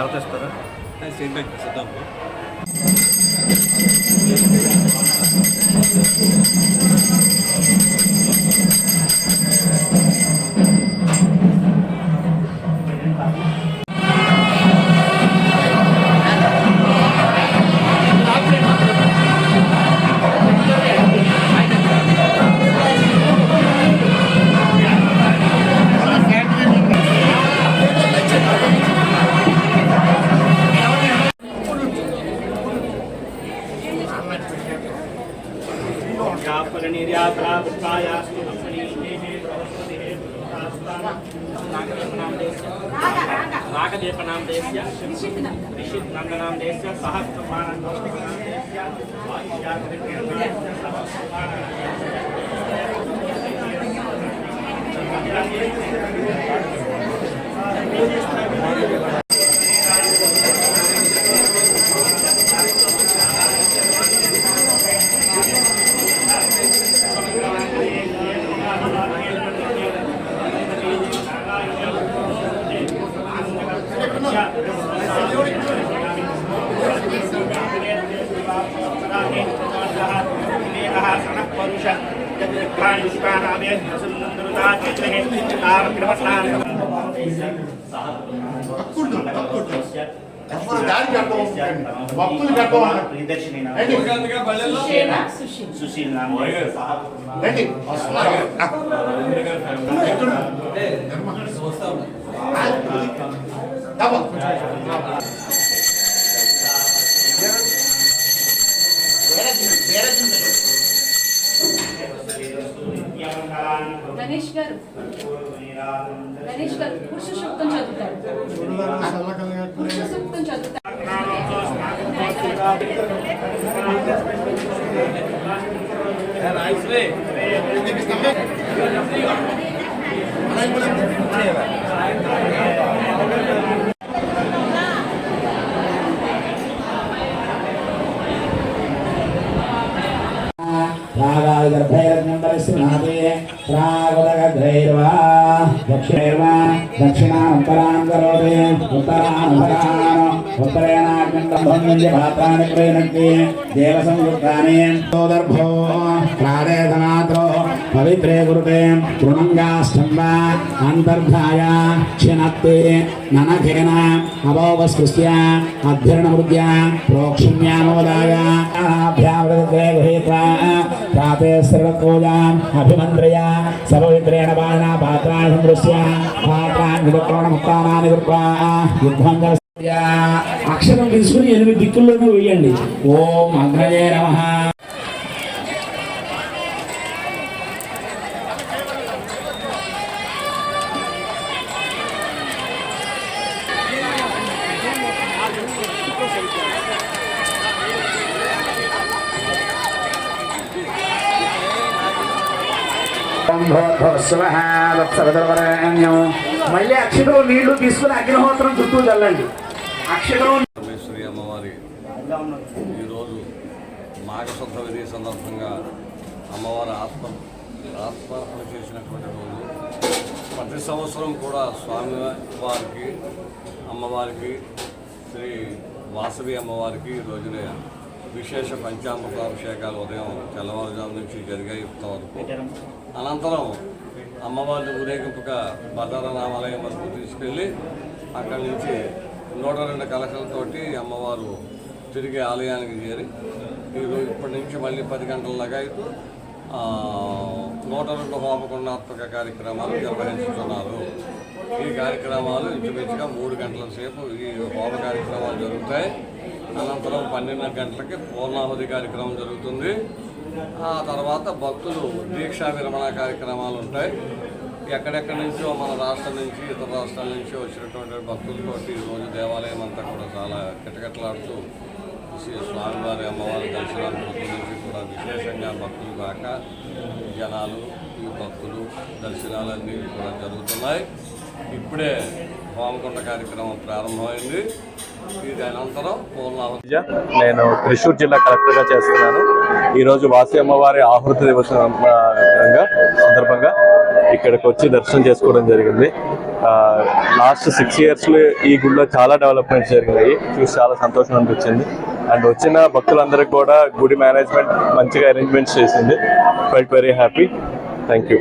అవతేస్తారా same bank సిద్ధం नाम देस्य ऋषित नंदनाम देस्य सहस्रमानं देस्य सुशील नाम गणेश गाరు పురుష సూక్తం చదువుతారు పురుష సూక్తం చదువుతారు दक्षिणां करोति उत्तरेणाग्निं पात्राणि प्रयुनक्ति देवसंयुक्तानि दर्भो प्रादेशमात्रो पवित्रे कुरुते तृणङ्गाष्टम्बा अन्तर्धाय क्षिणत्ति ननखेन अभोगस्कृत्य अध्ययनवृद्ध्या प्रोक्षुण्यामोदाय अभ्यावृते गृहीत्वा प्राते सर्वपूजाम् अभिमन्त्र्य सर्ववित्रेण पाणिना पात्राणि संदृश्य पात्राणि विदक्रोणमुक्तानानि कृत्वा युद्धं అక్షరం తీసుకుని 8 దిక్కుల్లోనూ వేయండి. ఓం అగ్రజే నమః. మళ్ళీ అక్షరం నీళ్లు తీసుకుని అగ్నిహోత్రం చుట్టూ చల్లండి. పరమేశ్వరి అమ్మవారి ఈరోజు మాఘశుద్ధ విధి సందర్భంగా అమ్మవారి ఆత్మార్పణ చేసినటువంటి రోజు. ప్రతి సంవత్సరం కూడా స్వామివారికి అమ్మవారికి శ్రీ వాసవి అమ్మవారికి ఈ రోజునే విశేష పంచామృతాభిషేకాలు ఉదయం తెల్లవారుజాము నుంచి జరిగాయి యుక్తం వరకు. అనంతరం అమ్మవారిని ఊరేగింపుగా బదారనామాలయం వరకు తీసుకెళ్ళి అక్కడి నుంచి 102 కలశలతోటి అమ్మవారు తిరిగి ఆలయానికి చేరి ఈరోజు ఇప్పటి నుంచి మళ్ళీ 10 గంటల లగాయితూ 102 హోమకుండాత్మక కార్యక్రమాలు నిర్వహించుతున్నారు. ఈ కార్యక్రమాలు ఇంచుమించుగా 3 గంటల సేపు ఈ హోమ కార్యక్రమాలు జరుగుతాయి. అనంతరం 12 గంటలకి పూర్ణాహుతి కార్యక్రమం జరుగుతుంది. ఆ తర్వాత భక్తులు దీక్షా విరమణ కార్యక్రమాలు ఉంటాయి. ఎక్కడెక్కడి నుంచో మన రాష్ట్రం నుంచి ఇతర రాష్ట్రాల నుంచి వచ్చినటువంటి భక్తులతోటి ఈరోజు దేవాలయం అంతా కూడా చాలా కిటకిటలాడుతూ స్వామివారి అమ్మవారి దర్శనాలు పొద్దు నుంచి కూడా విశేషంగా భక్తులు కాక జనాలు ఈ భక్తులు దర్శనాలన్నీ కూడా జరుగుతున్నాయి. ఇప్పుడే హోమకుండ కార్యక్రమం ప్రారంభమైంది. ఇది అనంతరం పూర్ణాహుతి. నేను త్రిశూర్ జిల్లా కలెక్టర్గా చేస్తున్నాను. ఈరోజు వాసి అమ్మవారి ఆహృతి దివసం సందర్భంగా ఇక్కడికి వచ్చి దర్శనం చేసుకోవడం జరిగింది. లాస్ట్ 6 yearsలో ఈ గుడిలో చాలా డెవలప్మెంట్స్ జరిగినాయి, చూసి చాలా సంతోషం అనిపించింది. అండ్ వచ్చిన భక్తులందరికీ కూడా గుడి మేనేజ్మెంట్ మంచిగా అరేంజ్మెంట్స్ చేసింది. Felt very happy. Thank you.